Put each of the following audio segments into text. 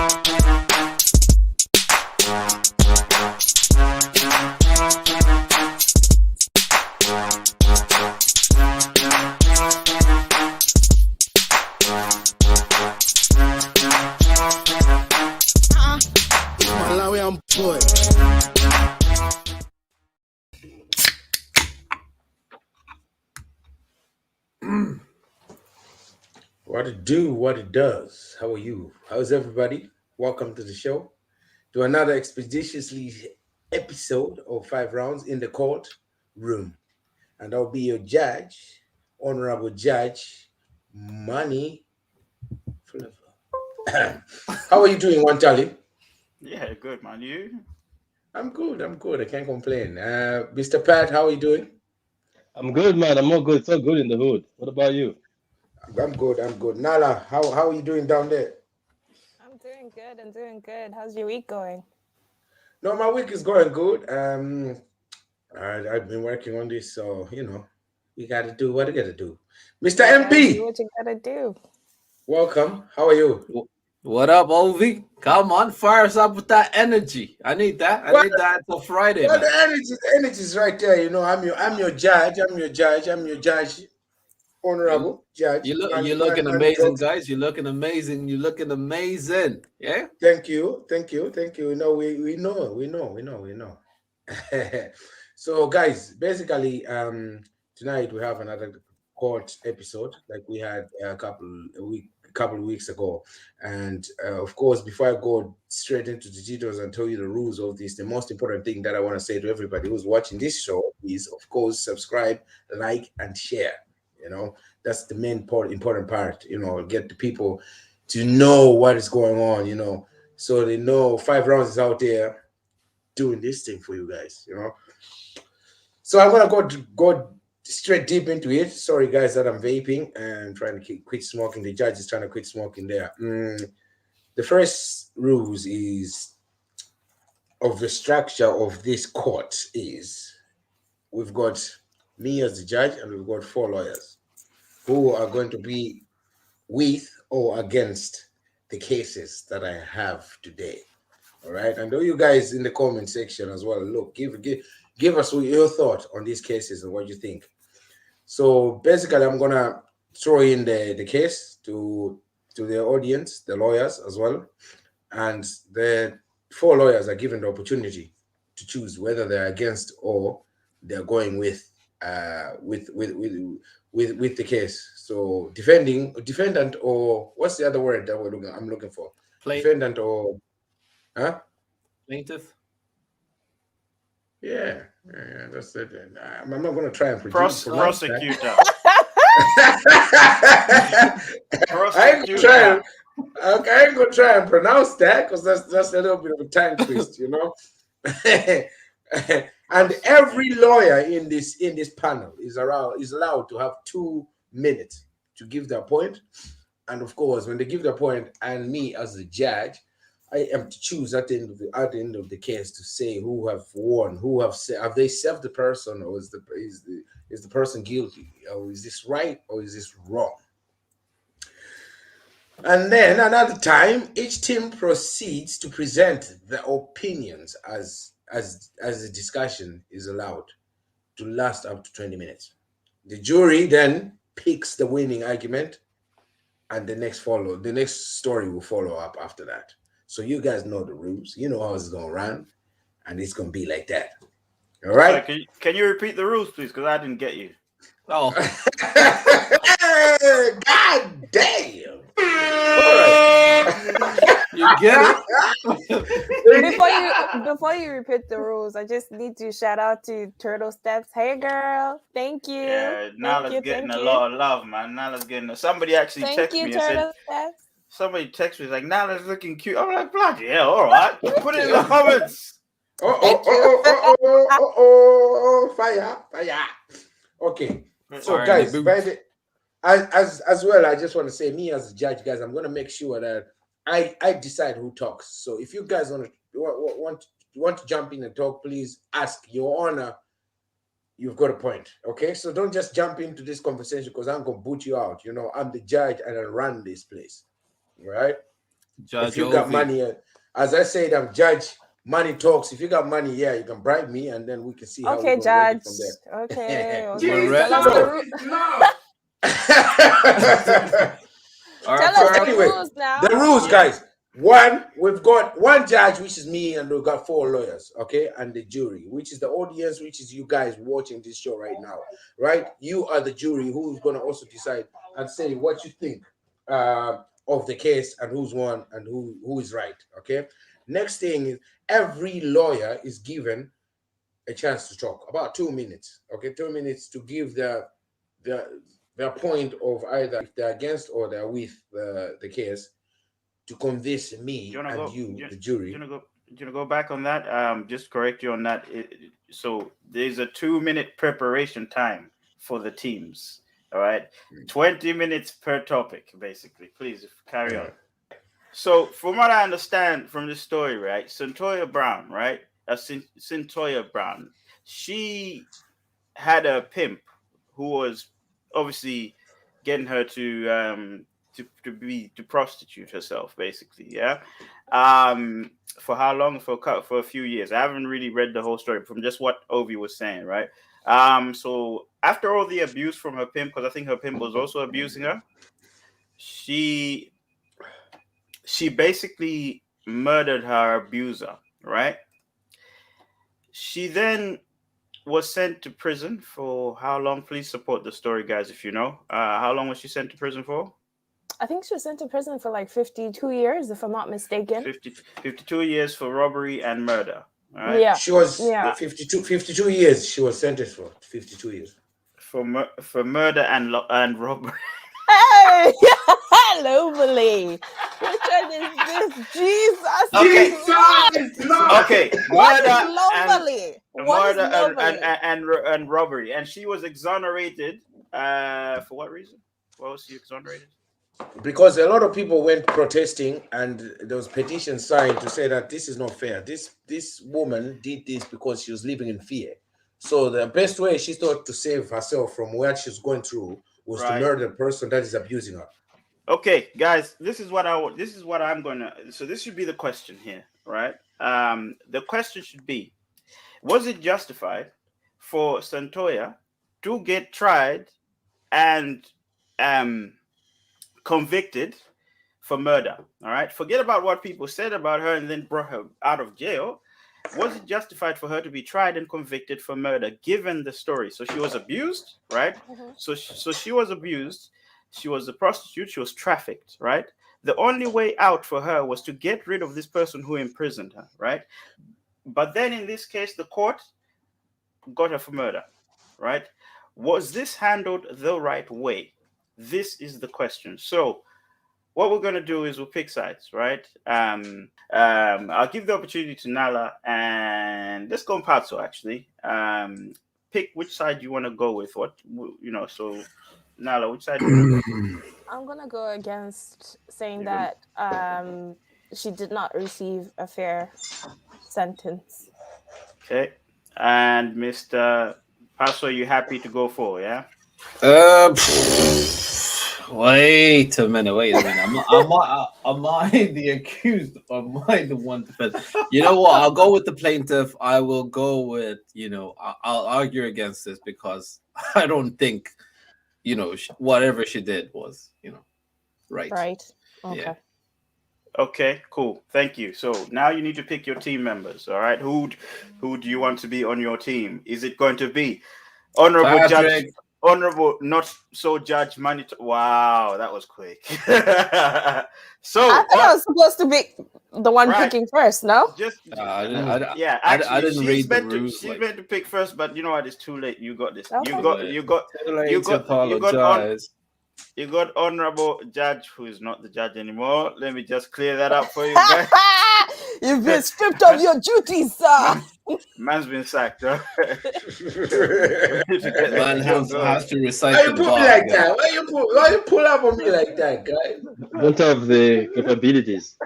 What it do, what it does. How are you? How's everybody? Welcome to the show, to another expeditiously episode of 5 Rounds in the court room. And I'll be your judge, Honorable Judge Money Flavor. How are you doing, One Charlie? Yeah, good man. You? I'm good. I can't complain. Mr. Pat, how are you doing? I'm good, man. I'm all good. It's all good in the hood. What about you? I'm good. Nala, how are you doing down there? I'm doing good. I'm doing good. How's your week going? No, my week is going good. I've been working on this, so we got to do what we got to do. Mr. You gotta do MP, what you gotta do. welcome. How are you? What up, Ovi? Come on, fire us up with that energy. I need that. I Well, need that until Friday, well, man. the energy is right there. I'm your judge. You, Honorable judge. you're looking amazing, guys. You're looking amazing. You're looking amazing. Yeah. Thank you. We know. So, guys, basically, tonight we have another court episode like we had a couple of weeks ago, and of course, before I go straight into the details and tell you the rules of this, the most important thing that I want to say to everybody who's watching this show is, of course, subscribe, like, and share. That's the main important part. Get the people to know what is going on. So they know 5 Rounds is out there doing this thing for you guys. So I'm gonna go straight deep into it. Sorry, guys, that I'm vaping and trying to quit smoking. The judge is trying to quit smoking there. The first rules is of the structure of this court is we've got me as the judge and we've got 4 lawyers who are going to be with or against the cases that I have today. All right, and all you guys in the comment section as well. Look, give us your thought on these cases and what you think. So basically, I'm gonna throw in the case to the audience, the lawyers as well, and the 4 lawyers are given the opportunity to choose whether they're against or they're going with the case. So defendant, or what's the other word that I'm looking for? Defendant or Plaintiff. Yeah, that's it. I'm not going to try and Prosecutor. I ain't gonna try and pronounce that because that's a little bit of a tongue twist, And every lawyer in this panel is allowed to have 2 minutes to give their point. And of course, when they give their point, and me as the judge, I am to choose at the end of the case to say who have won, have they served the person, or is the person guilty, or is this right or is this wrong? And then another time, each team proceeds to present the opinions as the discussion is allowed to last up to 20 minutes. The jury then picks the winning argument, and the next story will follow up after that. So you guys know the rules. You know how it's gonna run, and it's gonna be like that. All right. So can you repeat the rules, please? Because I didn't get you. Oh, God damn! you get it? Before you repeat the rules, I just need to shout out to Turtle Steps. Hey girl, thank you. Yeah, Nala's getting a lot of love, man. Nala's getting somebody actually texted me and said, somebody texted me like, Nala's looking cute. I'm like, bloody hell, all right. Put it in the comments. Fire. Okay. So guys, as well, I just want to say, me as a judge, guys, I'm going to make sure that I decide who talks. So if you guys want to jump in and talk, please ask. Your Honor, you've got a point. Okay, so don't just jump into this conversation because I'm going to boot you out. I'm the judge and I run this place. All right. Judge if you got Ovi. money, as I said, I'm judge. Money talks. If you got money, yeah, you can bribe me, and then we can see how Okay, we're gonna work Judge. it from there. Okay. We're Okay. Tell us ready. the All Tell right, us the Anyway, rules now. the rules, guys. One, we've got one judge, which is me, and we've got 4 lawyers, okay, and the jury, which is the audience, which is you guys watching this show right now, right? You are the jury who's gonna also decide and say what you think of the case and who's won and who is right. Okay. Next thing is every lawyer is given a chance to talk about 2 minutes. Okay, 2 minutes to give their point of either if they're against or they're with the case to convince me and the jury. You go back on that? Just correct you on that. So there's a 2-minute preparation time for the teams. All right, 20 minutes per topic, basically. Please carry on. So, from what I understand from this story, right, Centoya Brown, right, Centoya Brown, she had a pimp who was obviously getting her to prostitute herself, basically, yeah. For how long? For a few years. I haven't really read the whole story from just what Ovi was saying, right? So after all the abuse from her pimp, because I think her pimp was also abusing her, she basically murdered her abuser, right? She then was sent to prison for how long? Please support the story, guys, if you know. How long was she sent to prison for? I think she was sent to prison for like 52 years, if I'm not mistaken. 52 years for robbery and murder. Right? Yeah. She was 52 years. She was sentenced for 52 years. For murder and robbery. Hey! Globally. Which one is this? Jesus. Okay. Murder and robbery. And she was exonerated. For what reason? What was she exonerated? Because a lot of people went protesting, and there was petitions signed to say that this is not fair. This woman did this because she was living in fear. So the best way she thought to save herself from what she's going through was to murder the person that is abusing her. Okay, guys, this is what I'm gonna. So this should be the question here, right? The question should be: was it justified for Centoya to get tried and convicted for murder? All right, forget about what people said about her and then brought her out of jail. Was it justified for her to be tried and convicted for murder, given the story? So she was abused, right? Mm-hmm. So she was abused. She was a prostitute. She was trafficked, right? The only way out for her was to get rid of this person who imprisoned her, right? But then in this case, the court got her for murder, right? Was this handled the right way? This is the question. So what we're going to do is we'll pick sides, right? I'll give the opportunity to Nala, and let's go in Patso, actually. Pick which side you want to go with. So Nala, which side do you want to go? I'm going to go against saying that she did not receive a fair sentence. Okay. And Mr. Paso, you happy to go for, yeah? Wait a minute. Am I the accused or am I the one defended? You know what? I'll go with the plaintiff. I will go with, I'll argue against this because I don't think, whatever she did was, right. Right. Okay. Yeah. Okay, cool. Thank you. So now you need to pick your team members. All right. Who do you want to be on your team? Is it going to be Honorable Patrick. Judge? Honorable, not so Judge Manito. Wow, that was quick. So I thought I was supposed to be the one picking first. No. I didn't she's read the rules. She's meant to pick first, but you know what? It's too late. You got this. Okay. You got Honorable Judge, who is not the judge anymore. Let me just clear that up for you guys. You've been stripped of your duties, sir. Man's been sacked, right? Man has to recite. Why you put me like that? Why you pull up on me like that, guys? Don't have the capabilities.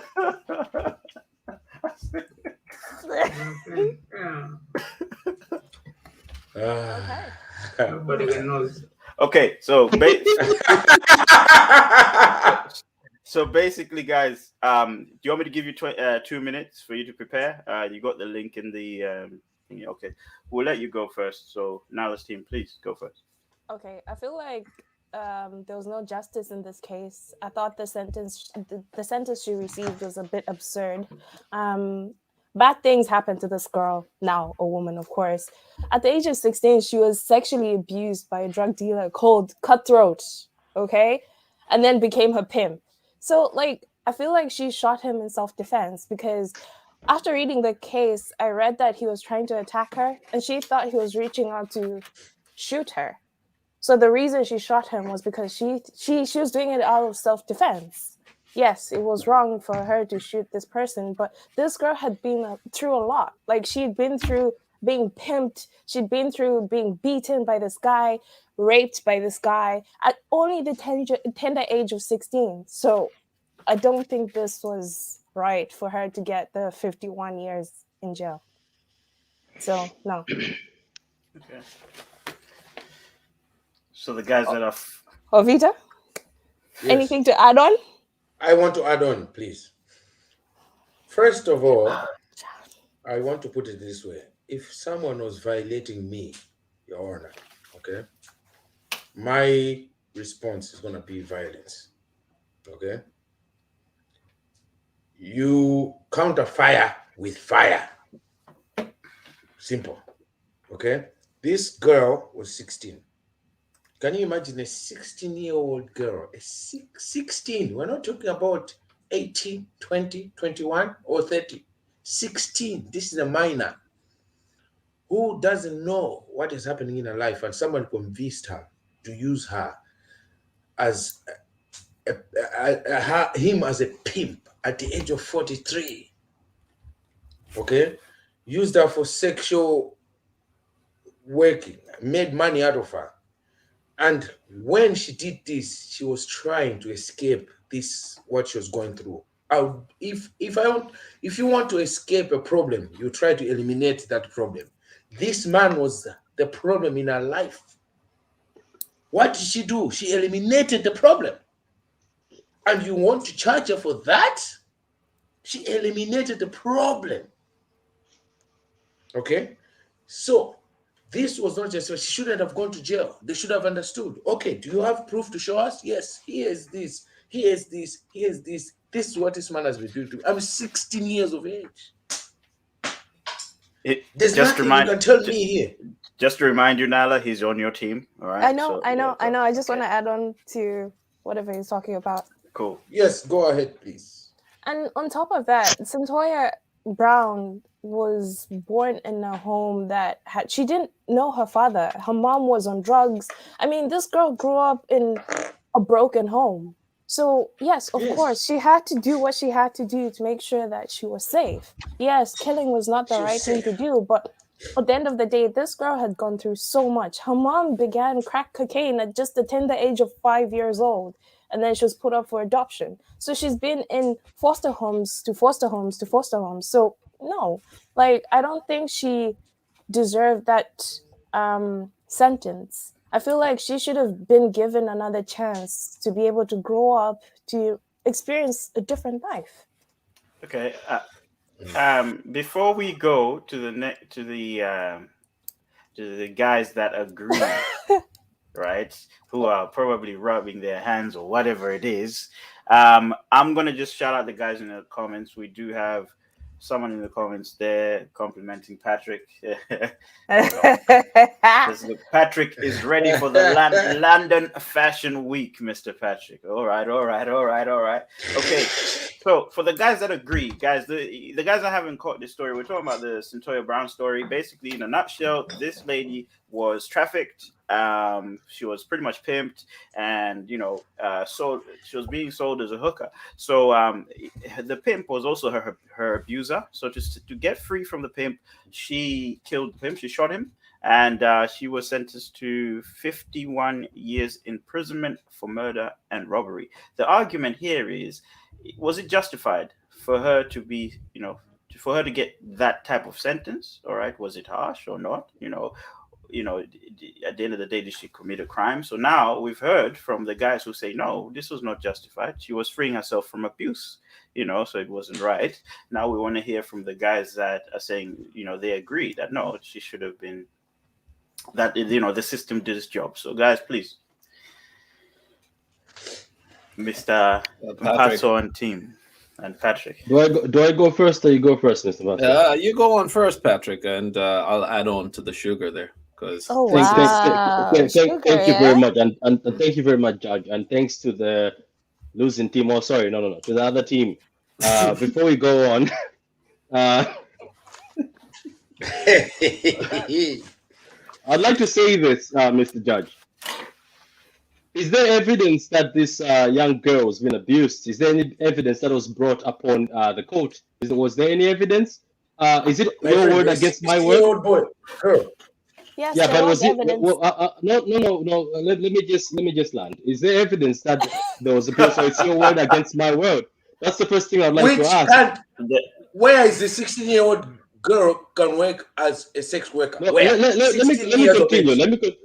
Nobody knows. Okay, so So basically, guys, do you want me to give you 2 minutes for you to prepare? You got the link in the thingy. Okay, we'll let you go first. So now, this team, please go first. Okay, I feel like there was no justice in this case. I thought the sentence she received was a bit absurd. Bad things happened to this girl, now a woman, of course. At the age of 16, she was sexually abused by a drug dealer called Cutthroat, okay? And then became her pimp. So, like, I feel like she shot him in self-defense because after reading the case, I read that he was trying to attack her and she thought he was reaching out to shoot her. So the reason she shot him was because she was doing it out of self-defense. Yes, it was wrong for her to shoot this person, but this girl had been through a lot. Like, she'd been through being pimped, she'd been through being beaten by this guy, raped by this guy at only the tender age of 16. So I don't think this was right for her to get the 51 years in jail. So no. Okay. So the guys that are Ovita, Yes. anything to add on? I want to add on, please. First of all, I want to put it this way. If someone was violating me, Your Honor, okay, my response is going to be violence. Okay? You counter fire with fire. Simple. Okay? This girl was 16. Can you imagine a 16-year-old girl? 16. We're not talking about 18, 20, 21, or 30. 16. This is a minor who doesn't know what is happening in her life, and someone convinced her to use her as him as a pimp at the age of 43. Okay? Used her for sexual working, made money out of her. And when she did this, she was trying to escape this, what she was going through. If you want to escape a problem, you try to eliminate that problem. This man was the problem in her life. What did she do? She eliminated the problem. And you want to charge her for that? She eliminated the problem. Okay? So this was not just, she shouldn't have gone to jail. They should have understood. Okay, do you have proof to show us? Yes, here's this, here's this, here's this. This is what this man has been doing to me. I'm 16 years of age. There's nothing you can tell me here. Just to remind you, Nala, he's on your team. All right. I know. I just want to add on to whatever he's talking about. Cool. Yes, go ahead, please. And on top of that, Centoya Brown was born in a home that she didn't know her father. Her mom was on drugs. I mean, this girl grew up in a broken home. So, yes, of course, she had to do what she had to do to make sure that she was safe. Yes, killing was not the right thing to do, but at the end of the day, this girl had gone through so much. Her mom began crack cocaine at just the tender age of 5 years old, and then she was put up for adoption. So she's been in foster homes to foster homes to foster homes. So, no, like, I don't think she deserved that sentence. I feel like she should have been given another chance to be able to grow up, to experience a different life. Okay. Before we go to the guys that agree, right, who are probably rubbing their hands or whatever it is, I'm gonna just shout out the guys in the comments. We do have someone in the comments there complimenting Patrick. Patrick is ready for the London Fashion Week, Mr. Patrick. All right. Okay, so for the guys that agree, guys, the guys that haven't caught this story, we're talking about the Centoya Brown story. Basically, in a nutshell, this lady was trafficked. She was pretty much pimped, and sold. She was being sold as a hooker. So the pimp was also her abuser. So to get free from the pimp, she killed the pimp. She shot him, and she was sentenced to 51 years imprisonment for murder and robbery. The argument here is, was it justified for her to be, for her to get that type of sentence? All right, was it harsh or not? at the end of the day, did she commit a crime? So now we've heard from the guys who say, no, this was not justified. She was freeing herself from abuse, so it wasn't right. Now we want to hear from the guys that are saying, they agree that no, she should have been, that, the system did its job. So guys, please. Mr. Paso and team and Patrick. Do I go first or you go first, Mr. Paso? You go on first, Patrick, and I'll add on to the sugar there. Because Oh wow! thank Sugar, you yeah? very much, and thank you very much, Judge, and thanks to the losing team. Oh, sorry, no, to the other team. Before we go on, I'd like to say this, Mr. Judge. Is there evidence that this young girl has been abused? Is there any evidence that was brought upon the court? Was there any evidence? Is it your word against my word? Old boy, girl. Yes, Yeah, there but was was it? evidence. No. Let me just land. Is there evidence that there was abuse? So it's your word against my word. That's the first thing I'd like to ask. Where is the 16-year-old girl can work as a sex worker? No, Where? let me 16 years of continue. age. Let me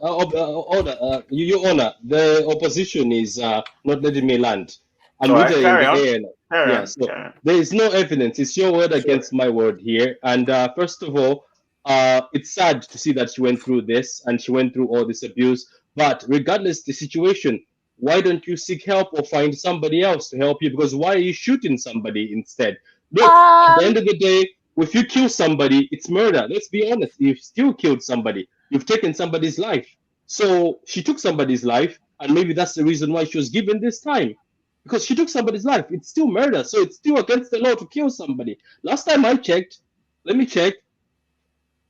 order. Your Honor, the opposition is not letting me land. I'm All right, literally carry in on. the air. Carry Yeah, on, so carry on. there is no evidence. It's your word against my word here. And first of all, it's sad to see that she went through this and she went through all this abuse. But regardless the situation, why don't you seek help or find somebody else to help you? Because why are you shooting somebody instead? Look, at the end of the day, if you kill somebody, it's murder. Let's be honest. You've still killed somebody. You've taken somebody's life. So she took somebody's life, and maybe that's the reason why she was given this time. Because she took somebody's life. It's still murder. So it's still against the law to kill somebody. Last time I checked, let me check.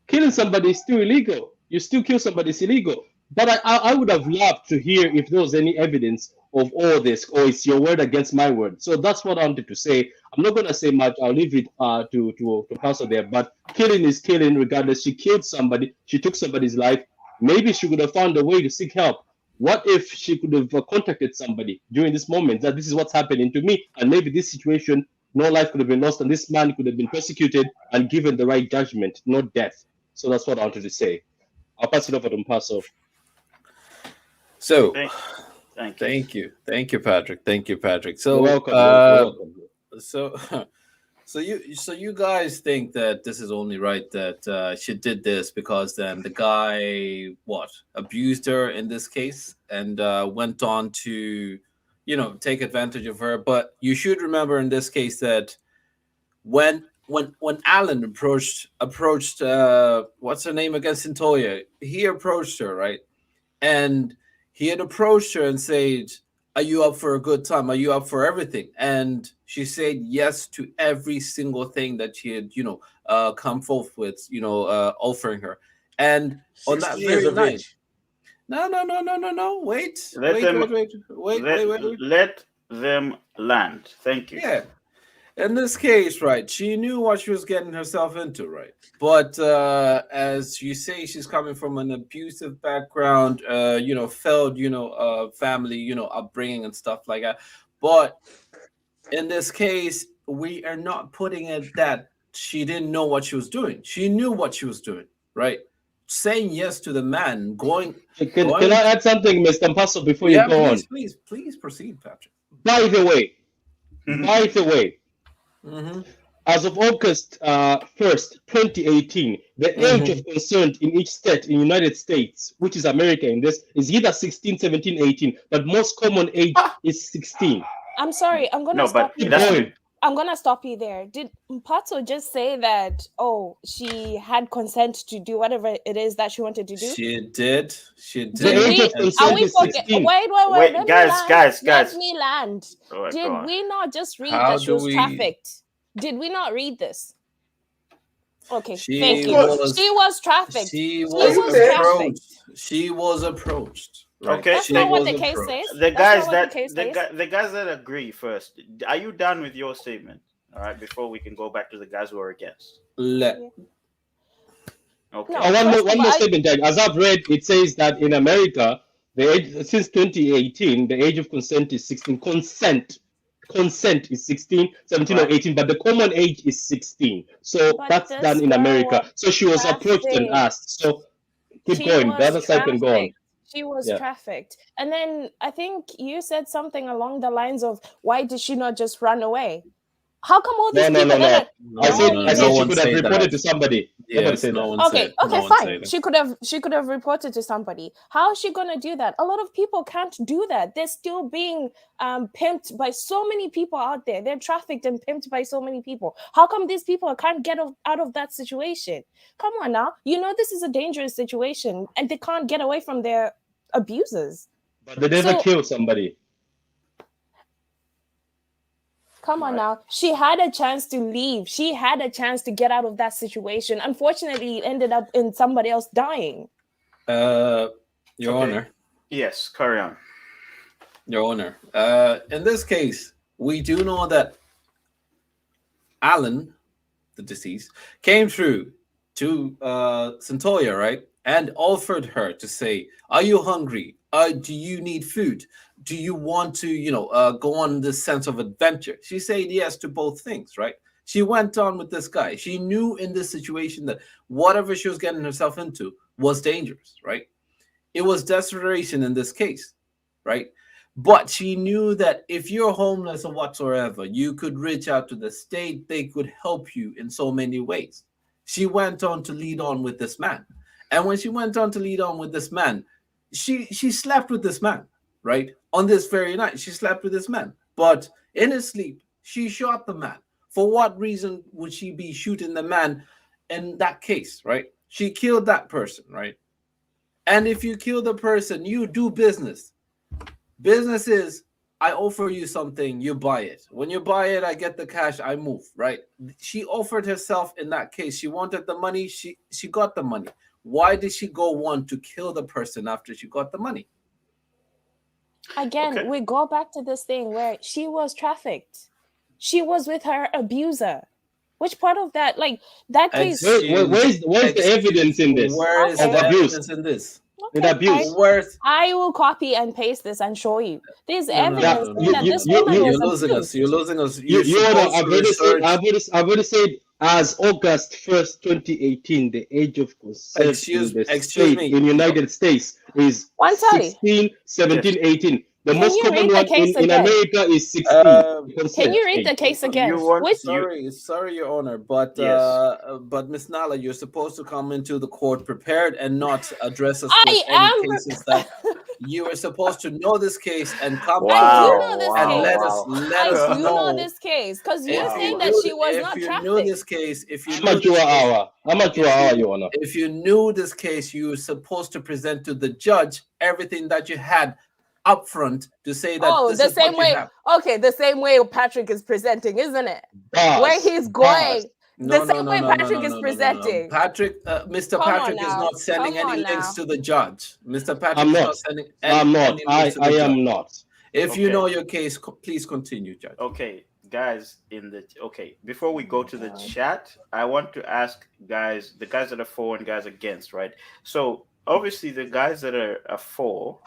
Killing somebody is still illegal. You still kill somebody, it's illegal. But I would have loved to hear if there was any evidence of all this, or it's your word against my word. So that's what I wanted to say. I'm not going to say much. I'll leave it to Pastor there. But killing is killing regardless. She killed somebody. She took somebody's life. Maybe she could have found a way to seek help. What if she could have contacted somebody during this moment that this is what's happening to me, and maybe this situation, no life could have been lost, and this man could have been persecuted and given the right judgment, not death. So that's what I wanted to say. I'll pass it over to Mpaso. So, Thank you. thank you, Patrick. Thank you, Patrick. So, You're welcome. You're welcome. So you guys think that this is only right that she did this because then the guy abused her in this case and went on to take advantage of her. But you should remember in this case that when Alan approached what's her name again, Centoya, he approached her, right? And he had approached her and said, are you up for a good time? Are you up for everything? And she said yes to every single thing that she had, come forth with, offering her. And on that very night, no, wait. Let them land. Thank you. Yeah. In this case, right, she knew what she was getting herself into, right? But as you say, she's coming from an abusive background, failed, family, upbringing and stuff like that. But in this case, we are not putting it that she didn't know what she was doing. She knew what she was doing, right? Saying yes to the man, going. Can I add something, Mr. Mpaso, before you go on? Please proceed, Patrick. By the way, Mm-hmm. as of August 1st, 2018, the age of consent in each state in the United States, which is America in this, is either 16, 17, 18, but most common age is 16. I'm sorry. I'm gonna stop you. I'm gonna stop you there. Did Mpaso just say that? Oh, she had consent to do whatever it is that she wanted to do. She did. The age of consent is 16. Wait, guys. Let me land. Right, Did we not just read that she was trafficked? Did we not read this? Okay, thank you. She was trafficked. She was approached. Right? Okay, that's not what the case says. The guys that agree first. Are you done with your statement? All right, before we can go back to the guys who are against. Okay. No, one more statement, Jack. As I've read, it says that in America, the age since 2018, the age of consent is 16. Consent is 16, 17 or 18, but the common age is 16. So that's done in America. So she was approached and asked. So Keep She going. The was other side can go on. trafficked. She was Yeah. trafficked. And then I think you said something along the lines of, why did she not just run away? How come all No, these no, people no, that no. are No, I said no, you I no said she one could have say reported that. to somebody. Nobody Yes, said no that. one Okay, said. No okay, one say fine. that. She could have reported to somebody. How is she gonna do that? A lot of people can't do that. They're still being pimped by so many people out there. They're trafficked and pimped by so many people. How come these people can't get out of that situation? Come on now. You know this is a dangerous situation, and they can't get away from their abusers. But they never So killed somebody. come on Right. now. She had a chance to leave. She had a chance to get out of that situation. Unfortunately, it ended up in somebody else dying. Your Okay. Honor, Yes, carry on. Your Honor. In this case, we do know that Alan, the deceased, came through to Santoya, right, and offered her to say, "Are you hungry? Do you need food? Do you want to, go on this sense of adventure?" She said yes to both things, right? She went on with this guy. She knew in this situation that whatever she was getting herself into was dangerous, right? It was desperation in this case, right? But she knew that if you're homeless or whatsoever, you could reach out to the state. They could help you in so many ways. She went on to lead on with this man. And when she went on to lead on with this man, she slept with this man, right? On this very night, she slept with this man. But in his sleep, she shot the man. For what reason would she be shooting the man in that case, right? She killed that person, right? And if you kill the person, you do business. Business is I offer you something, you buy it. When you buy it, I get the cash, I move, right? She offered herself in that case. She wanted the money, she got the money. Why did she go want to kill the person after she got the money? Again, Okay. we go back to this thing where she was trafficked. She was with her abuser. Which part of that, like that case? Excuse, Where's the evidence in this where is of the Okay. abuse? evidence in this? In Okay, abuse. Where's I will copy and paste this and show you. There's no, no, Yeah, evidence no, no, saying no, that no, this no. woman You're was losing us. abused. You're losing us. You're you know, supposed I've to already said, research. I've already said, as August 1st, 2018, the age of consent in the Excuse state me. in United States is 130. 16, 17, Yes. 18. The Can most you common read the one case in again? America is 16. Um, Can Consent you read the age. case again? You want Which you sorry, Your Honor, but yes. Miss Nala, you're supposed to come into the court prepared and not address us with I any am. cases that you are supposed to know this case and come I do prepared Wow, know this and wow, case. let I us do know know this case because you're if wow, you saying wow. that knew she was if not you knew trafficked. this case, if you knew Amateur this case, hour. Amateur if hour, you Your Honor. if you knew this case, you were supposed to present to the judge everything that you had up front to say that Oh, this the is what same you way. have. Okay, the same way Patrick is presenting, isn't it? Where Bars. he's Bars. going, the No, no, same no, way no, no, Patrick no, is no, no, no, no. presenting. Mr. Come on Patrick is now. not sending Come any on links now. to the judge. Mr. Patrick I'm is not. not sending I'm not. any links to I the judge. am not. If you Okay. know your case, please continue, Judge. Okay, guys, before we go to the chat, I want to ask guys, the guys that are for and guys against, right? So obviously the guys that are for,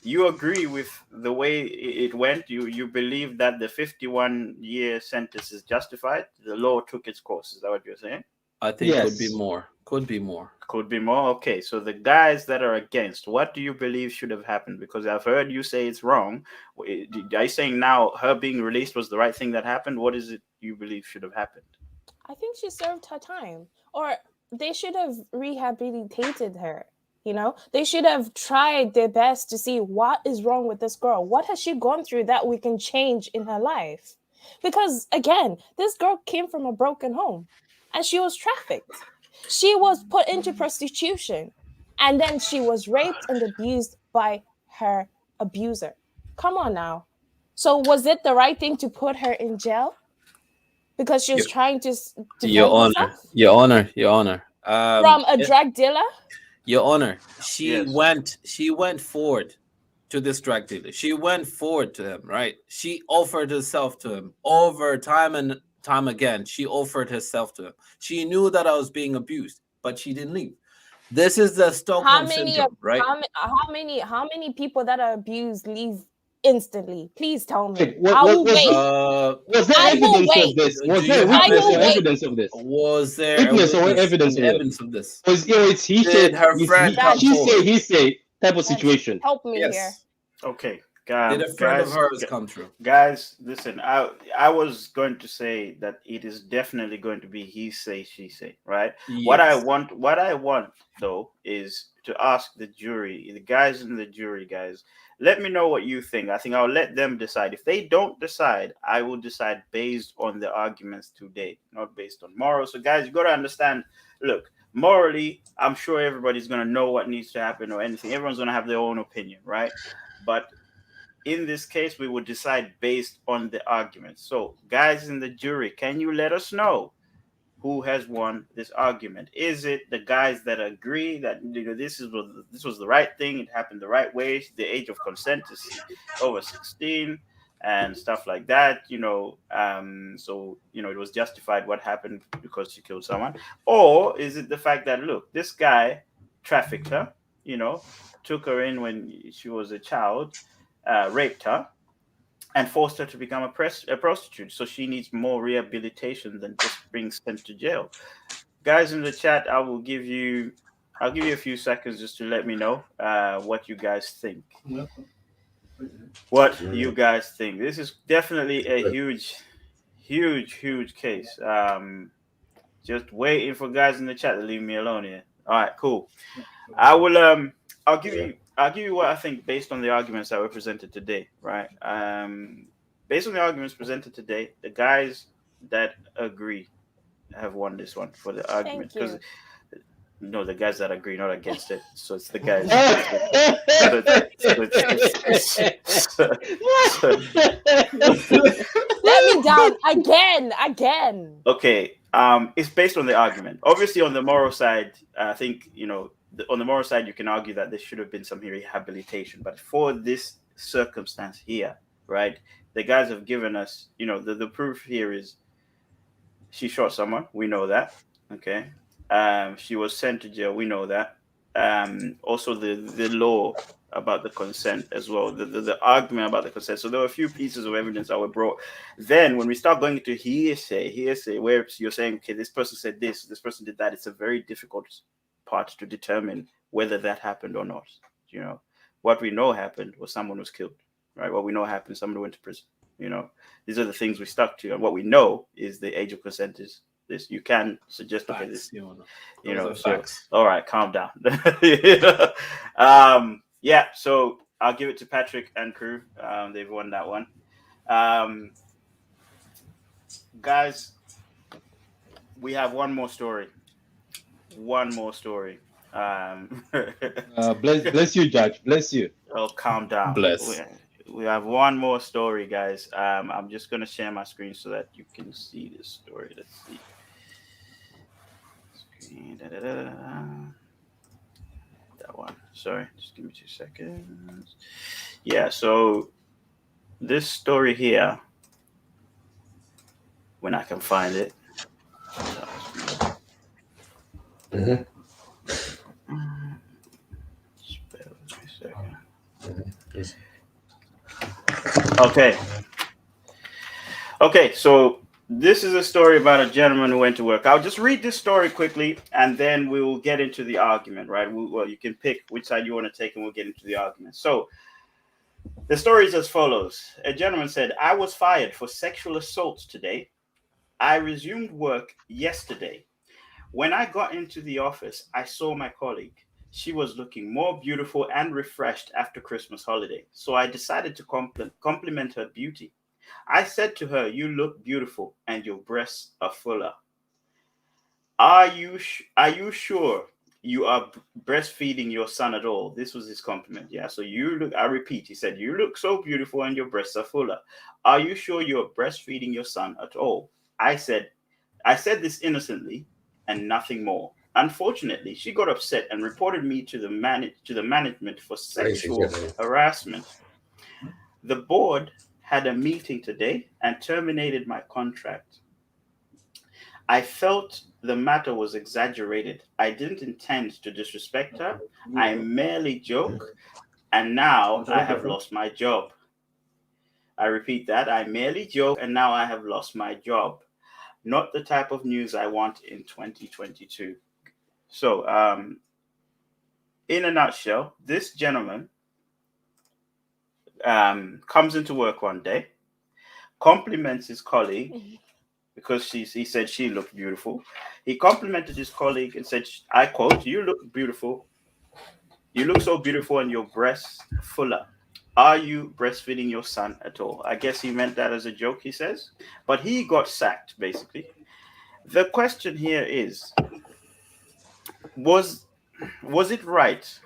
you agree with the way it went. You believe that the 51-year sentence is justified. The law took its course. Is that what you're saying? I think could be Yes. more. Could be more. Could be more. Okay, so the guys that are against, what do you believe should have happened? Because I've heard you say it's wrong. Are you saying now her being released was the right thing that happened? What is it you believe should have happened? I think she served her time, or they should have rehabilitated her. You know, they should have tried their best to see what is wrong with this girl. What has she gone through that we can change in her life? Because again, this girl came from a broken home and she was trafficked. She was put into prostitution and then she was raped and abused by her abuser. Come on now. So was it the right thing to put her in jail? Because she was Your, trying to your defend Honor, herself Your Honor, Your Honor. from a drug dealer? Your Honor, she Yes. went forward to this drug dealer. She went forward to him, right? She offered herself to him over time and time again. She offered herself to him. She knew that I was being abused, but she didn't leave. This is the How Stockholm many syndrome, right? how many people that are abused leave instantly. Please tell me. Wait, I will wait. was there I will evidence of wait. this? Do Was you there a have I witness will or wait. evidence of this? Was there a Witness or witness evidence and of it? evidence of this? It's he say, Did her friend come she say, forward? he say type of Judge, situation. help me here. Yes. Okay, Did a friend of guys, hers come through? guys, listen. I was going to say that it is definitely going to be he say she say, right? What I Yes. want though is to ask the jury, the guys in the jury, guys. Let me know what you think. I think I'll let them decide. If they don't decide, I will decide based on the arguments today, not based on morals. So, guys, you got to understand. Look, morally, I'm sure everybody's gonna know what needs to happen or anything. Everyone's gonna have their own opinion, right? But in this case, we would decide based on the argument. So, guys in the jury, can you let us know who has won this argument? Is it the guys that agree that this was the right thing, it happened the right way, the age of consent is over 16 and stuff like that, so it was justified what happened because she killed someone? Or is it the fact that, look, this guy trafficked her, took her in when she was a child, raped her, and forced her to become a prostitute. So she needs more rehabilitation than just being sent to jail. Guys in the chat, I'll give you a few seconds just to let me know what you guys think. What you guys think? This is definitely a huge case. Just waiting for guys in the chat to leave me alone here. All right, cool. I'll give you what I think based on the arguments that were presented today, right? Based on the arguments presented today, the guys that agree have won this one for the argument. Thank Because you. the guys that agree, not against it. So it's the guys. Let me down again. Okay. It's based on the argument. Obviously, on the moral side, I think on the moral side, you can argue that there should have been some rehabilitation. But for this circumstance here, right, the guys have given us, the proof here is she shot someone. We know that. Okay. She was sent to jail. We know that. Also, the law about the consent as well, the argument about the consent. So there were a few pieces of evidence that were brought. Then when we start going into hearsay, where you're saying, okay, this person said this person did that, it's a very difficult part to determine whether that happened or not. What we know happened was someone was killed, right? What we know happened, someone went to prison. These are the things we stuck to, and what we know is the age of consent is this. You can suggest, okay, this, facts. all right, calm down. Yeah, so I'll give it to Patrick and crew. They've won that one. Guys, we have one more story. Bless you, Judge. Bless you. Oh, calm down. Bless. We have one more story, guys. I'm just gonna share my screen so that you can see this story. Let's see. Screen. That one. Sorry, just give me 2 seconds. Yeah, so this story here, when I can find it. Mm-hmm. Just bear with me a second. Yes. Okay, so this is a story about a gentleman who went to work. I'll just read this story quickly, and then we will get into the argument, right? Well, you can pick which side you want to take, and we'll get into the argument. So the story is as follows. A gentleman said, I was fired for sexual assault today. I resumed work yesterday. When I got into the office, I saw my colleague. She was looking more beautiful and refreshed after Christmas holiday, so I decided to compliment her beauty. I said to her, you look beautiful and your breasts are fuller. Are you sure you are breastfeeding your son at all? This was his compliment. Yeah, so I repeat, he said, you look so beautiful and your breasts are fuller. Are you sure you're breastfeeding your son at all? I said this innocently and nothing more. Unfortunately, she got upset and reported me to the management for sexual harassment. The board had a meeting today and terminated my contract. I felt the matter was exaggerated. I didn't intend to disrespect her. I merely joke, and now I have lost my job. I repeat that. I merely joke, and now I have lost my job. Not the type of news I want in 2022. So, in a nutshell, this gentleman comes into work one day, compliments his colleague because he said she looked beautiful. He complimented his colleague and said, I quote, "You look beautiful. You look so beautiful and your breasts fuller. Are you breastfeeding your son at all?" I guess he meant that as a joke, he says. But he got sacked, basically. The question here is, was it right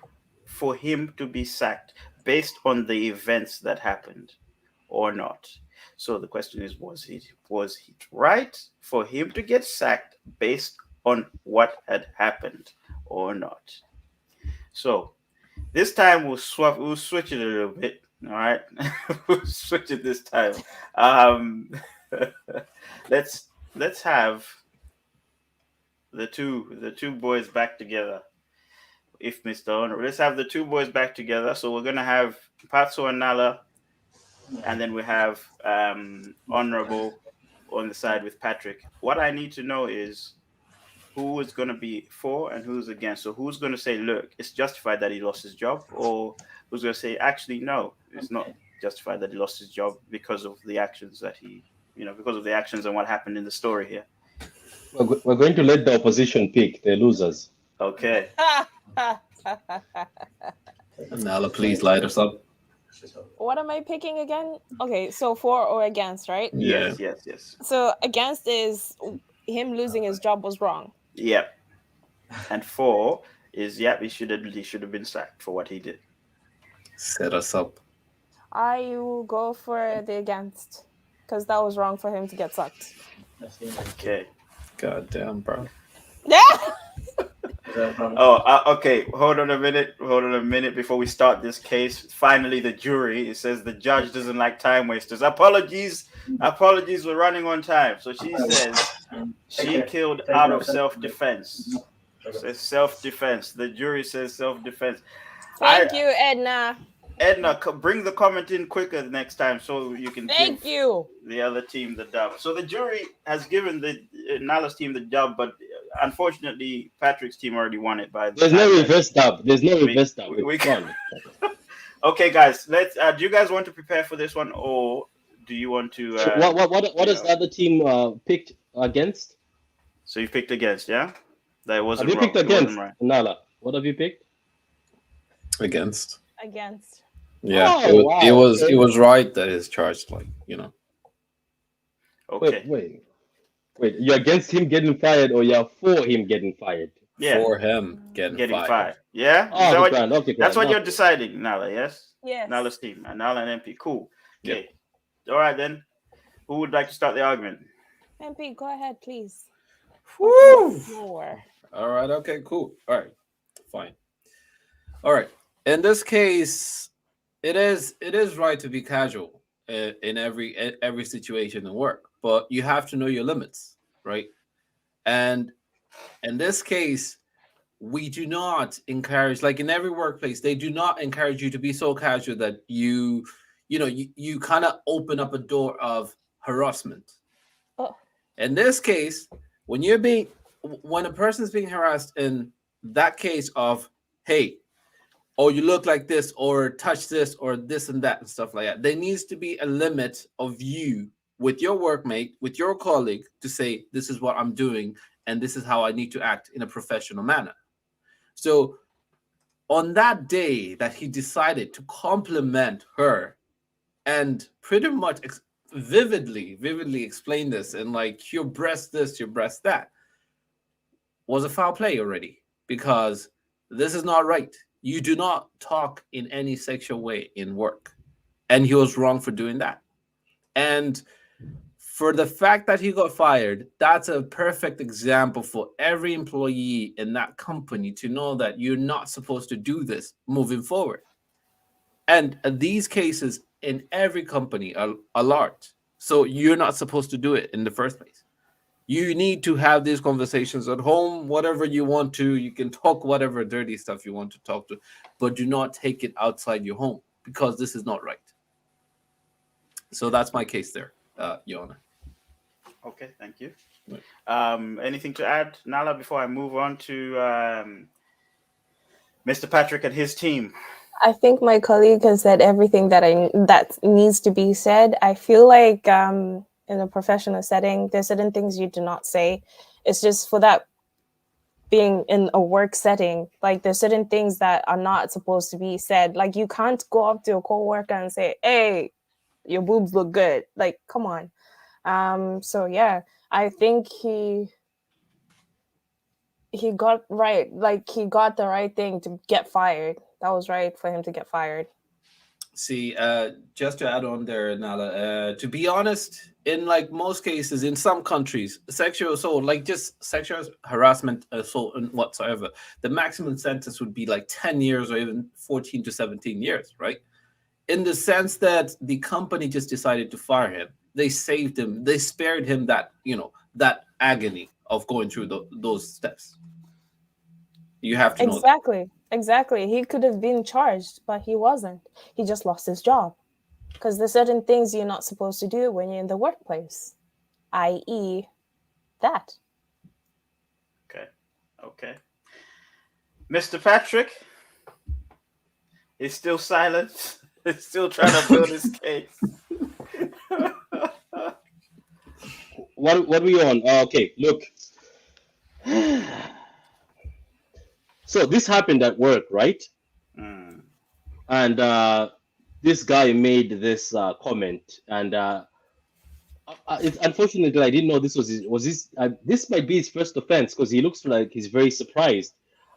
for him to be sacked based on the events that happened or not? So the question is, was it right for him to get sacked based on what had happened or not? So this time we'll switch it a little bit. All right. We'll switch it this time. Let's have the two boys back together. If Mr. Honor, let's have the two boys back together. So we're gonna have Patso and Nala, and then we have Honorable on the side with Patrick. What I need to know is who is going to be for and who's against. So who's going to say, look, it's justified that he lost his job, or who's going to say, actually, no, it's not justified that he lost his job because of the actions that because of the actions and what happened in the story here. We're going to let the opposition pick the losers. Okay. Nala, please light us up. What am I picking again? Okay, so for or against, right? Yeah. Yes. So against is him losing his job was wrong. Yep. And for is he should have been sacked for what he did. Set us up. I will go for the against because that was wrong for him to get sucked. Okay. God damn, bro. Yeah. Okay. Hold on a minute before we start this case. Finally, the jury. It says the judge doesn't like time wasters. Apologies. We're running on time. So she says she killed out of self-defense. Says self-defense. The jury says self-defense. Thank you, Edna. Edna, bring the comment in quicker next time so you can Thank you. The other team the dub. So the jury has given the Nala's team the dub, but unfortunately, Patrick's team already won it by. There's no reverse dub. Okay, guys. Let's. Do you guys want to prepare for this one, or do you want to? What is the other team picked against? So you picked against, yeah? That wasn't. Have you wrong. picked against, right. Nala? What have you picked? Against. Yeah, it was right that it's charged, Okay. Wait. You're against him getting fired, or you're for him getting fired? Yeah. For him getting fired. Yeah. Okay, that's what you're deciding, Nala. Yes. Yes. Nala's team and Nala and MP. Cool. Okay. Yep. All right then. Who would like to start the argument? MP, go ahead, please. Woo! All right. Okay. Cool. All right. Fine. All right. In this case, it is right to be casual in every situation in work, but you have to know your limits, right? And in this case, we do not encourage, like in every workplace, they do not encourage you to be so casual that you kind of open up a door of harassment. Oh. In this case, when a person is being harassed in that case of, hey, oh, you look like this, or touch this, or this and that, and stuff like that. There needs to be a limit of you with your workmate, with your colleague, to say, this is what I'm doing, and this is how I need to act in a professional manner. So on that day that he decided to compliment her and pretty much vividly explain this, and like, your breast this, your breast that, was a foul play already, because this is not right. You do not talk in any sexual way in work. And he was wrong for doing that. And for the fact that he got fired, that's a perfect example for every employee in that company to know that you're not supposed to do this moving forward. And these cases in every company are large. So you're not supposed to do it in the first place. You need to have these conversations at home, whatever you want to. You can talk whatever dirty stuff you want to talk to, but do not take it outside your home, because this is not right. So that's my case there, Your Honor. Okay, thank you. Right. Anything to add, Nala, before I move on to Mr. Patrick and his team? I think my colleague has said everything that needs to be said. I feel like in a professional setting, there's certain things you do not say. It's just for that being in a work setting, like there's certain things that are not supposed to be said. Like you can't go up to a coworker and say, "Hey, your boobs look good." Like, come on. So yeah, I think he got right. Like he got the right thing to get fired. That was right for him to get fired. See, just to add on there, Nala, to be honest, in like most cases, in some countries, sexual assault, like just sexual harassment, assault, and whatsoever, the maximum sentence would be like 10 years or even 14 to 17 years, right? In the sense that the company just decided to fire him. They saved him. They spared him that, that agony of going through those steps. You have to know that. Exactly. He could have been charged, but he wasn't. He just lost his job. Because there's certain things you're not supposed to do when you're in the workplace, i.e., that. Okay. Mr. Patrick is still silent. He's still trying to build his case. What were you on? Okay, look. So this happened at work, right? Mm. And this guy made this comment, and unfortunately, I didn't know this was his. This might be his first offense because he looks like he's very surprised.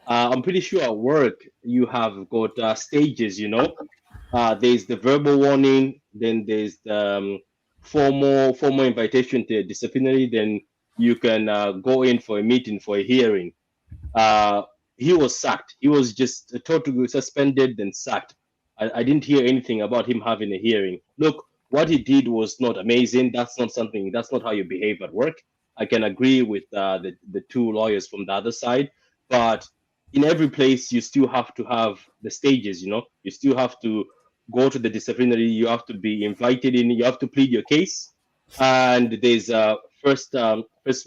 I'm pretty sure at work you have got stages, there's the verbal warning, then there's the formal invitation to a disciplinary, then you can go in for a meeting for a hearing. He was sacked. He was just totally suspended, then sacked. I didn't hear anything about him having a hearing. Look, what he did was not amazing. That's not how you behave at work. I can agree with the two lawyers from the other side, but in every place you still have to have the stages. You still have to go to the disciplinary. You have to be invited in. You have to plead your case, and there's first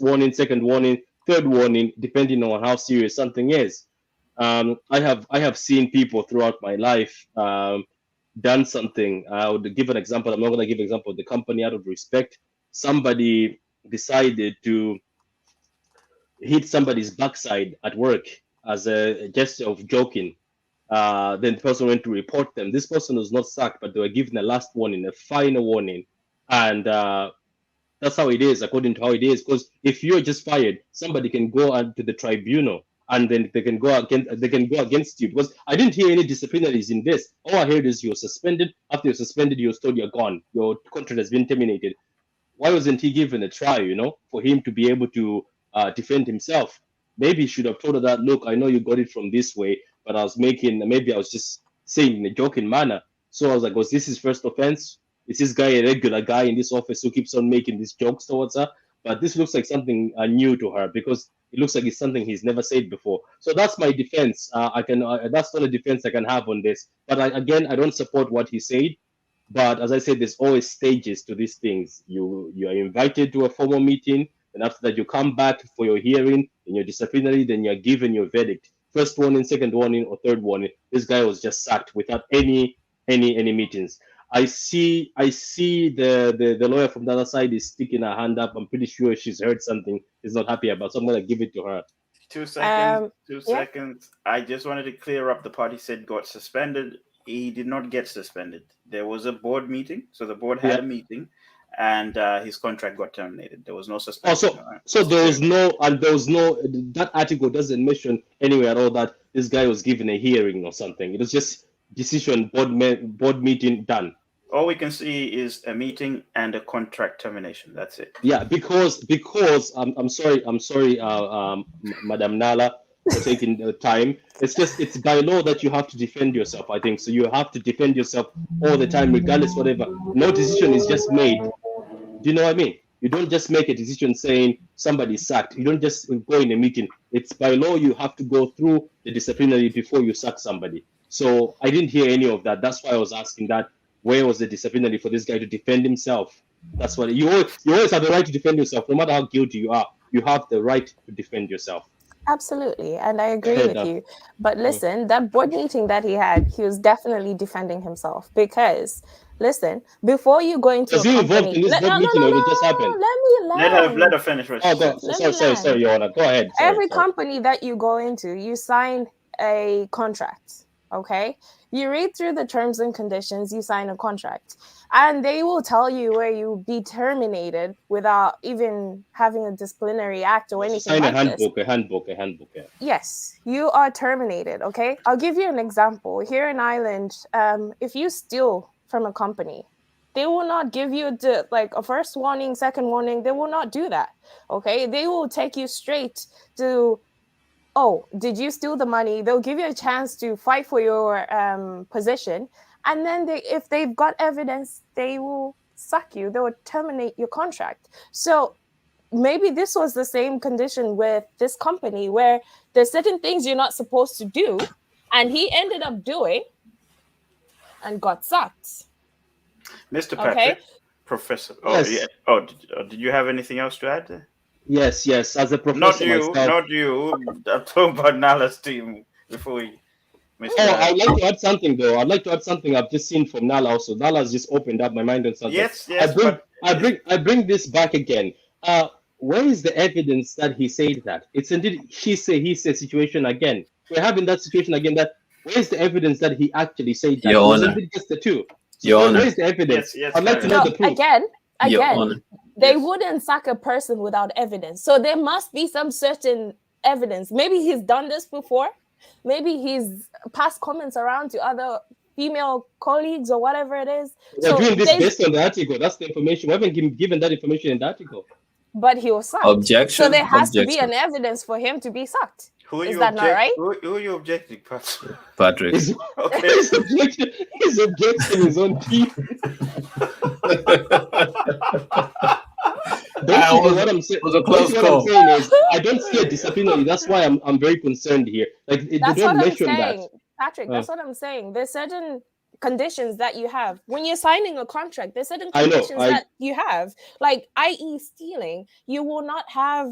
warning, second warning, third warning, depending on how serious something is. I have seen people throughout my life done something. I would give an example. I'm not going to give an example of the company out of respect. Somebody decided to hit somebody's backside at work as a gesture of joking. Then the person went to report them. This person was not sacked, but they were given a last warning, a final warning, and that's how it is, according to how it is. Because if you're just fired, somebody can go to the tribunal, and then they can go against you. Because I didn't hear any disciplinaries in this. All I heard is you're suspended. After you're suspended, you're told you're gone. Your contract has been terminated. Why wasn't he given a try? For him to be able to defend himself. Maybe he should have told her that. Look, I know you got it from this way, but maybe I was just saying in a joking manner. So I was like, was this his first offense? Is this guy a regular guy in this office who keeps on making these jokes towards her? But this looks like something new to her because it looks like it's something he's never said before. So that's my defense. That's not a defense I can have on this. But I don't support what he said. But as I said, there's always stages to these things. You are invited to a formal meeting, and after that you come back for your hearing, and you're disciplinary, then you're given your verdict. First warning, second warning, or third warning. This guy was just sacked without any meetings. I see the lawyer from the other side is sticking her hand up. I'm pretty sure she's heard something she's not happy about. So I'm gonna give it to her. 2 seconds. Yeah. Seconds. I just wanted to clear up the part he said got suspended. He did not get suspended. There was a board meeting, so the board had a meeting, and his contract got terminated. There was no suspension. So there was no that article doesn't mention anywhere at all that this guy was given a hearing or something. It was just decision board meeting done. All we can see is a meeting and a contract termination. That's it. Yeah, because I'm sorry, Madam Nala, for taking the time. It's by law that you have to defend yourself. I think so. You have to defend yourself all the time, regardless whatever. No decision is just made. Do you know what I mean? You don't just make a decision saying somebody's sacked. You don't just go in a meeting. It's by law you have to go through the disciplinary before you sack somebody. So I didn't hear any of that. That's why I was asking that. Was this his first offense? I didn't hear anything about him having a hearing. So where was the disciplinary for this guy to defend himself? That's what you always have the right to defend yourself, no matter how guilty you are. You have the right to defend yourself. Absolutely, and I agree Fair with enough. you. But listen, that board meeting that he had, he was definitely defending himself because, listen, before you go into a Was he involved company, in this board no, meeting, or it just happened? let me Let her land. finish what Oh, she go. said. Let me Sorry, land. Your Honor. Go ahead. Every Sorry. company that you go into, you sign a contract. Okay, you read through the terms and conditions, you sign a contract, and they will tell you where you'll be terminated without even having a disciplinary act or anything Sign a like this. handbook. Yeah. Yes, you are terminated. Okay, I'll give you an example. Here in Ireland, if you steal from a company, they will not give you like a first warning, second warning. They will not do that. Okay, they will take you straight to, oh, did you steal the money? They'll give you a chance to fight for your position, and then if they've got evidence, they will sack you. They will terminate your contract. So maybe this was the same condition with this company where there's certain things you're not supposed to do, and he ended up doing and got sacked. Mr. Okay. Patrick, Professor. Yes. Yeah. Oh, did you have anything else to add? Yes. As a professor Not you. myself. Not you. I'm talking about Nala's team before we. Mr. I'd like to add something though. I'd like to add something I've just seen from Nala also. Nala's just opened up my mind on something. Yes. I bring this back again. Where is the evidence that he said that? It's indeed she say he say situation again. We're having that situation again. That where is the evidence that he actually said that? Your It was Honor. indeed just the two. So Your where Honor. is the evidence? Yes, I'd like to know No, the proof. again, Your Honor. they Yes. wouldn't sack a person without evidence. So there must be some certain evidence. Maybe he's done this before. Maybe he's passed comments around to other female colleagues or whatever it is. We're So doing this they- based on the article. That's the information. We haven't given that information in the article. but he was sacked. Objection. So there has to be Objection. an evidence for him to be sacked. Who Is that not right? Who are you objecting, Patrick? Patrick. Okay. His objection is on team. Basically, what I'm saying, was a close basically what call. I'm saying is, I don't see a disciplinary. That's why I'm very concerned here. Like they That's don't what I'm mention that. saying, Patrick. That's what I'm saying. There's certain conditions that you have when you're signing a contract. There's certain I know, conditions that you have, like i.e. stealing. You will not have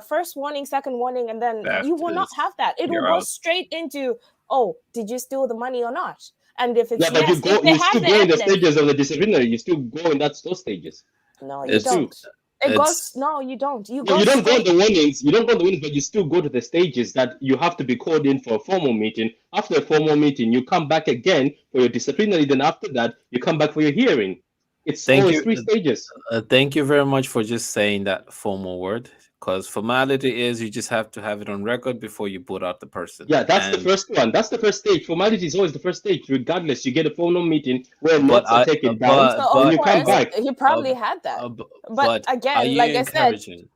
first warning, second warning, and then you will not have that. It will You're go out. straight into, oh, did you steal the money or not? And if it's Yeah, but yes, if they you have still the go in the evidence, stages of the disciplinary. You still go in those stages. no, you It's- don't. It goes. it's- No, you don't. You No, go. you don't go on straight- the warnings. You don't go on the warnings, but you still go to the stages that you have to be called in for a formal meeting. After a formal meeting, you come back again for your disciplinary. Then after that, you come back for your hearing. It's Thank always you. 3 stages. Thank you very much for just saying that formal word. Because formality is you just have to have it on record before you put out the person. Yeah, that's the And- first one. That's the first stage. Formality is always the first stage. Regardless, you get a formal meeting where But notes are I- taken but- down, So then of you come course, back. he probably had that. But are again, you like I said, encouraging?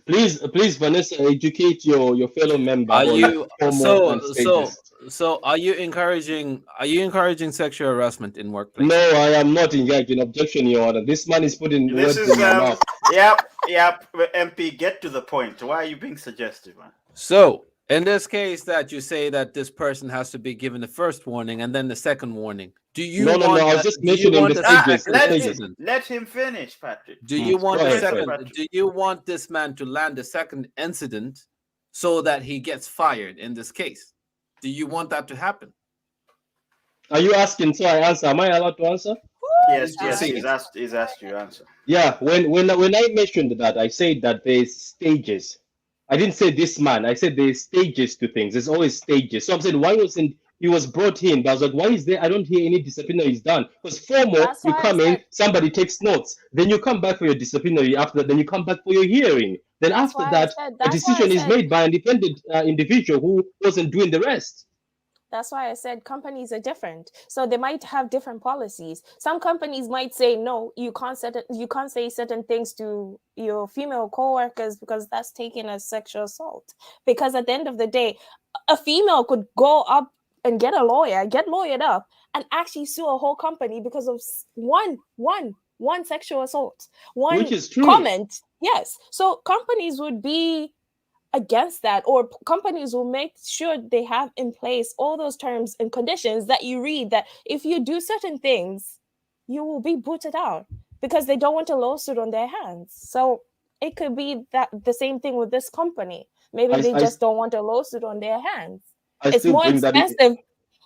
Please, Vanessa, educate your fellow member. Are on you formal and stages. so are you encouraging sexual harassment in workplace? No, I am not engaged in objection, Your Honor. This man is putting This words is in my mouth. Yep. MP, get to the point. Why are you being suggestive, man? So in this case that you say that this person has to be given the first warning and then the second warning, do you No, want I was that- just do you mentioning want the the stages. second The let, stages. him, let him finish, Patrick. Do you want Go the ahead, second? Patrick. Do you want this man to land the second incident so that he gets fired in this case? Do you want that to happen? Are you asking so I answer? Am I allowed to answer? Yes, Proceed. he's asked you to answer. Yeah, when I mentioned that, I said that there's stages. I didn't say this man. I said there's stages to things. There's always stages. So I'm saying why wasn't he was brought in? But I was like, why is there? I don't hear any disciplinary is done. Because formal, That's you why I come in, said- somebody takes notes, then you come back for your disciplinary. After that, then you come back for your hearing. Then That's after why I that, said- a that's why I decision is said- made by an independent individual who wasn't doing the rest. That's why I said companies are different. So they might have different policies. Some companies might say, no, you can't say certain things to your female coworkers because that's taken as sexual assault. Because at the end of the day, a female could go up and get lawyered up, and actually sue a whole company because of one sexual assault, one Which is true. comment. Yes. So companies would be against that, or companies will make sure they have in place all those terms and conditions that you read, that if you do certain things, you will be booted out because they don't want a lawsuit on their hands. So it could be that the same thing with this company. Maybe I, they I, just don't want a lawsuit on their hands. I It's still more bring that in. expensive.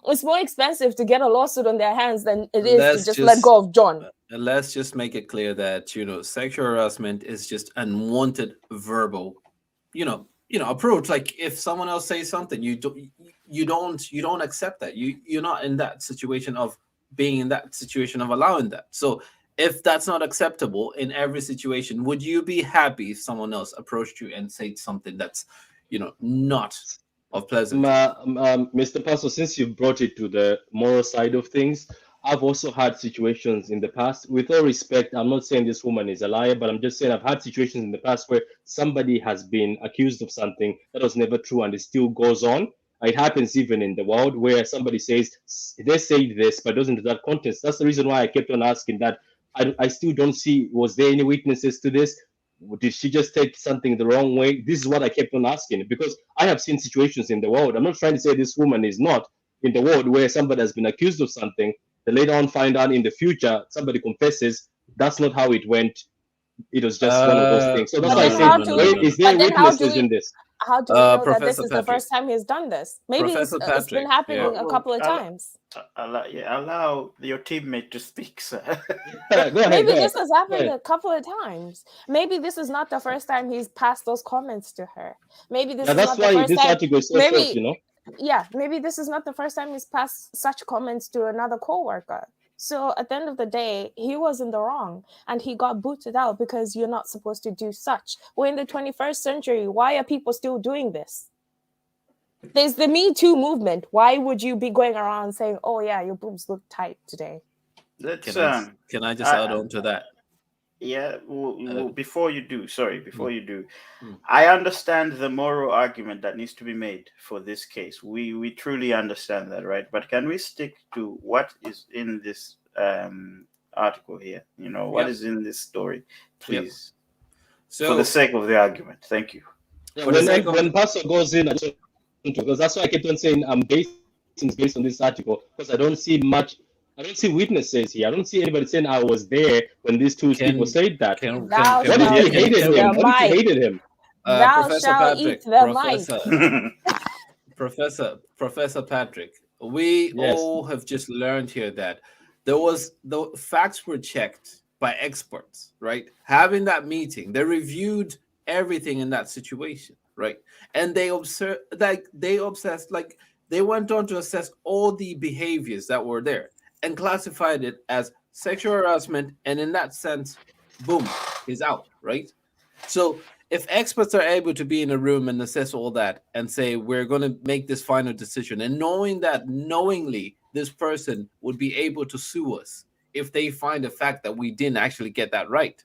It's more expensive to get a lawsuit on their hands than it is to Let's just let just go of John. let's just make it clear that sexual harassment is just unwanted verbal, approach. Like if someone else says something, you don't accept that. You're not in that situation of being in that situation of allowing that. So if that's not acceptable in every situation, would you be happy if someone else approached you and said something that's not of pleasantry? Mr. Pastor, since you brought it to the moral side of things, I've also had situations in the past. With all respect, I'm not saying this woman is a liar, but I'm just saying I've had situations in the past where somebody has been accused of something that was never true and it still goes on. It happens even in the world where somebody says they say this, but doesn't in that context. That's the reason why I kept on asking that. I still don't see, was there any witnesses to this? Did she just take something the wrong way? This is what I kept on asking because I have seen situations in the world. I'm not trying to say this woman is not in the world where somebody has been accused of something. They later on find out in the future somebody confesses that's not how it went. It was just one of those things. So that's But why I then No, no, said, no, how no, do no, we? where no, no. is there But then how do witnesses we? in this? How do we know that this Professor is the Patrick. first time he's done this? Maybe Professor it's been Patrick, yeah. happening a couple of times. Allow your teammate to speak, sir. Go ahead, Maybe go this ahead, has go happened ahead. a couple of times. Maybe this is not the first time he's passed those comments to her. Maybe this Yeah, is that's not the why first this time. article is so short, Maybe, you know. yeah, maybe this is not the first time he's passed such comments to another coworker. So at the end of the day, he was in the wrong and he got booted out because you're not supposed to do such. We're in the 21st century. Why are people still doing this? There's the Me Too movement. Why would you be going around saying, "Oh yeah, your boobs look tight today"? Let's Can I just add on to that? yeah. Uh, Before you do, sorry, before mm, you do, mm. I understand the moral argument that needs to be made for this case. We truly understand that, right? But can we stick to what is in this article here? What Yep, is in this story, yep. please, for the So sake of the argument. Thank you. Yeah, for the when sake of when Pastor goes in, I just because that's why I kept on saying I'm basing this based on this article because I don't see much. I don't see witnesses here. I don't see anybody saying I was there when these two people can said that. Thou What if shall he eat hated him? the What if he mic. hated him? Thou Professor shall eat Patrick, the mic. Professor Patrick, we Yes. all have just learned here that the facts were checked by experts, right? Having that meeting, they reviewed everything in that situation, right? And they observed, like they went on to assess all the behaviors that were there and classified it as sexual harassment. And in that sense, boom, he's out, right? So if experts are able to be in a room and assess all that and say we're going to make this final decision, and knowing that knowingly this person would be able to sue us if they find the fact that we didn't actually get that right,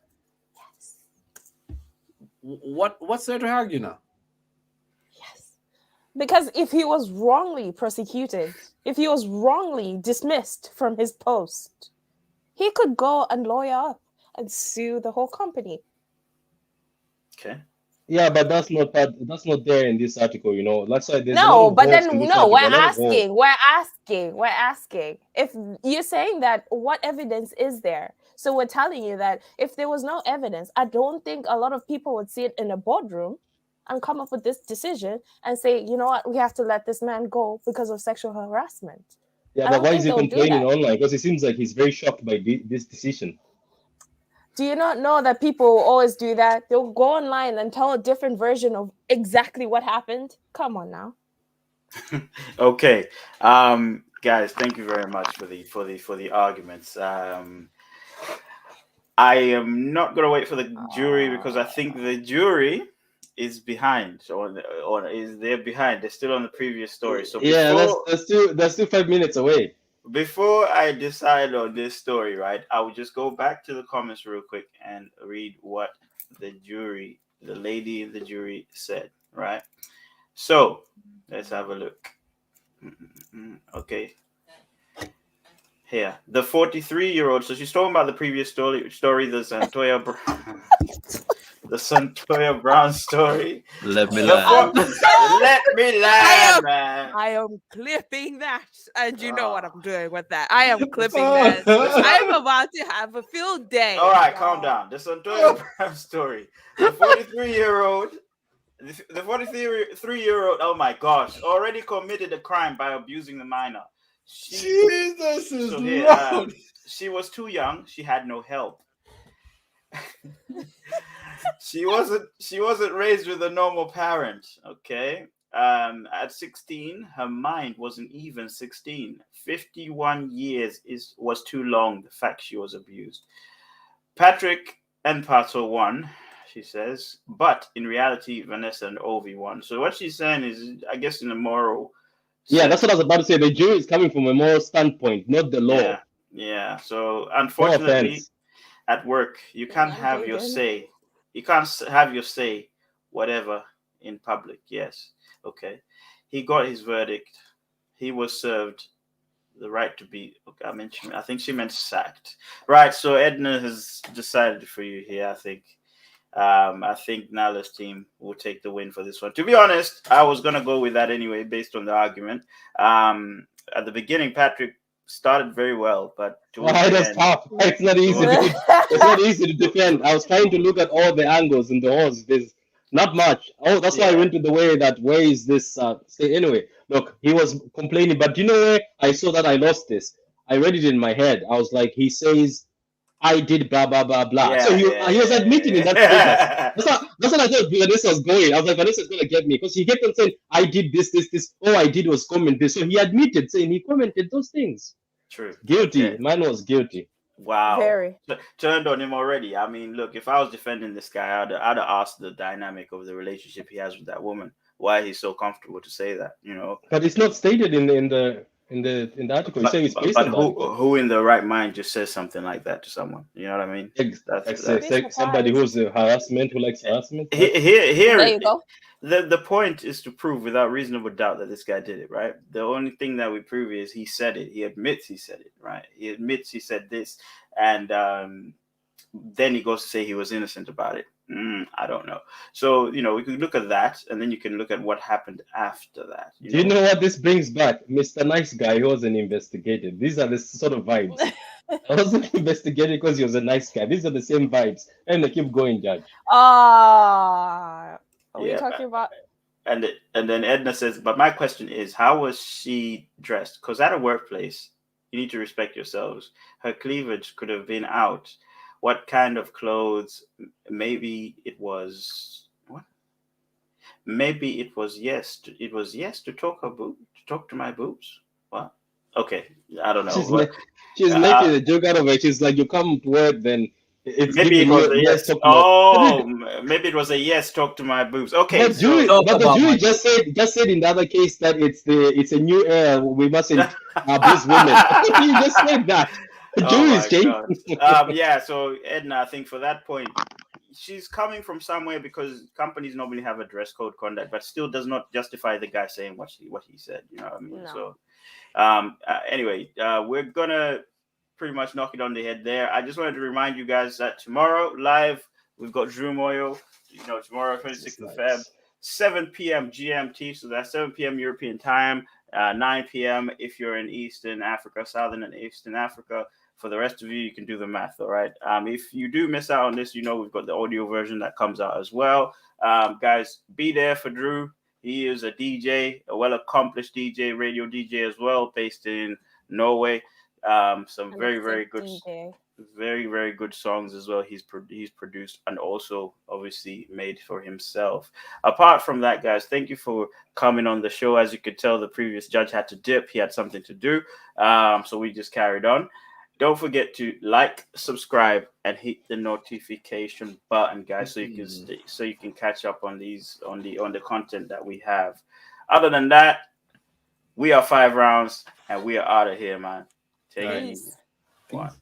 what's there to argue now? Yes. Because if he was wrongly prosecuted, if he was wrongly dismissed from his post, he could go and lawyer up and sue the whole company. Okay. Yeah, but that's not part. That's not there in this article. You know, that's why there's a lot No, of but holes then in this no, article. A lot of holes. we're asking. If you're saying that, what evidence is there? So we're telling you that if there was no evidence, I don't think a lot of people would see it in a boardroom and come up with this decision and say, you know what, we have to let this man go because of sexual harassment. Yeah, I but don't why is think he they'll do complaining that. online? Because it seems like he's very shocked by this decision. Do you not know that people always do that? They'll go online and tell a different version of exactly what happened. Come on now. Okay. Guys, thank you very much for the arguments. I am not gonna wait for the jury because I think the jury is behind, or is they're behind. They're still on the previous story. So Yeah, that's still 5 minutes away. before I decide on this story, right, I will just go back to the comments real quick and read what the lady in the jury said, right? So let's have a look. Okay. Here, the 43-year-old. So she's talking about the previous story. The Santoya the Santoya Brown story. Let me The land. Let me land, man. I am clipping that, and you know what Ah. I'm doing with that. I am clipping that. I'm about to have a field day. All right, calm down. The Santoya Brown story. The 43-year-old, the 43-year-old. Oh my gosh, already committed a crime by abusing the minor. Jesus is So here, Lord. she was too young. She had no help. She wasn't raised with a normal parent. Okay. At 16, her mind wasn't even 16. 51 years was too long. The fact she was abused. Patrick and Pato won, she says, but in reality, Vanessa and Ovi won. So what she's saying is, I guess, in a moral. Yeah, sense, that's what I was about to say. The jury is coming from a moral standpoint, not the law. yeah, yeah. So No unfortunately, offense. at work, you can't I'm have your digging. say. You can't have your say, whatever, in public. Yes, okay. He got his verdict. He was served the right to be. Okay, I think she meant sacked. Right. So Edna has decided for you here. I think Nala's team will take the win for this one. To be honest, I was gonna go with that anyway, based on the argument. At the beginning, Patrick started very well, but towards It the was end, tough. It's not easy it's not easy to defend. I was trying to look at all the angles in the horse. There's not much. Oh, that's why I yeah, went to the way that where is this say anyway. Look, he was complaining, but you know where I saw that I lost this? I read it in my head. I was like, he says I did blah blah blah blah. So yeah, he was admitting in that statement. yeah. That's what I thought Vanessa was going. I was like, Vanessa's gonna get me because he kept on saying, I did this. All I did was comment this. So he admitted saying he commented those things. True. Guilty. Okay. Man was guilty. Wow. Very. Turned on him already. I mean, look, if I was defending this guy, I'd have asked the dynamic of the relationship he has with that woman. Why he's so comfortable to say that, you know? But it's not stated in the article. You say it's based on the article. who in the right mind just says something like that to someone? You know what I mean? Somebody who's harassment, who likes harassment. Here, There you go. the point is to prove without reasonable doubt that this guy did it, right? The only thing that we prove is he said it. He admits he said it, right? He admits he said this, and then he goes to say he was innocent about it. I don't know. So, you know, we could look at that, and then you can look at what happened after that. Do you know what this brings back? Mr. Nice Guy, he wasn't investigated. These are the sort of vibes. I wasn't investigated because he was a nice guy. These are the same vibes. And they keep going, Judge. Are we talking about? And then Edna says, but my question is, how was she dressed? Because at a workplace, you need to respect yourselves. Her cleavage could have been out. What kind of clothes? Maybe it was what? Maybe it was yes. It was yes to talk to my boobs. What? Okay, I don't know. She's making a joke out of it. She's like, you come to work, then it's maybe it giving was you a yes. talk Oh, maybe it was a yes. Talk to my boobs. Okay, But the about jury my- just said in the other case that it's a new era. We mustn't abuse women. You just said that. The jury is changing. Yeah. So Edna, I think for that point, she's coming from somewhere because companies normally have a dress code conduct, but still does not justify the guy saying what he said. You know what I mean? No. So, anyway, we're gonna pretty much knock it on the head there. I just wanted to remind you guys that tomorrow live we've got Drew Moyo. You know, tomorrow 26th of Feb, 7 p.m. GMT. So that's 7 p.m. European time, 9 p.m. if you're in Eastern Africa, Southern and Eastern Africa. For the rest of you, you can do the math, all right? If you do miss out on this, you know we've got the audio version that comes out as well. Guys, be there for Drew. He is a DJ, a well-accomplished DJ, radio DJ as well, based in Norway. Some very, very good, very, very good songs as well. He's produced and also obviously made for himself. Apart from that, guys, thank you for coming on the show. As you could tell, the previous judge had to dip. He had something to do. So we just carried on. Don't forget to like, subscribe, and hit the notification button, guys, so you can catch up on these on the content that we have. Other than that, we are 5 Rounds, and we are out of here, man. Take it easy. Peace.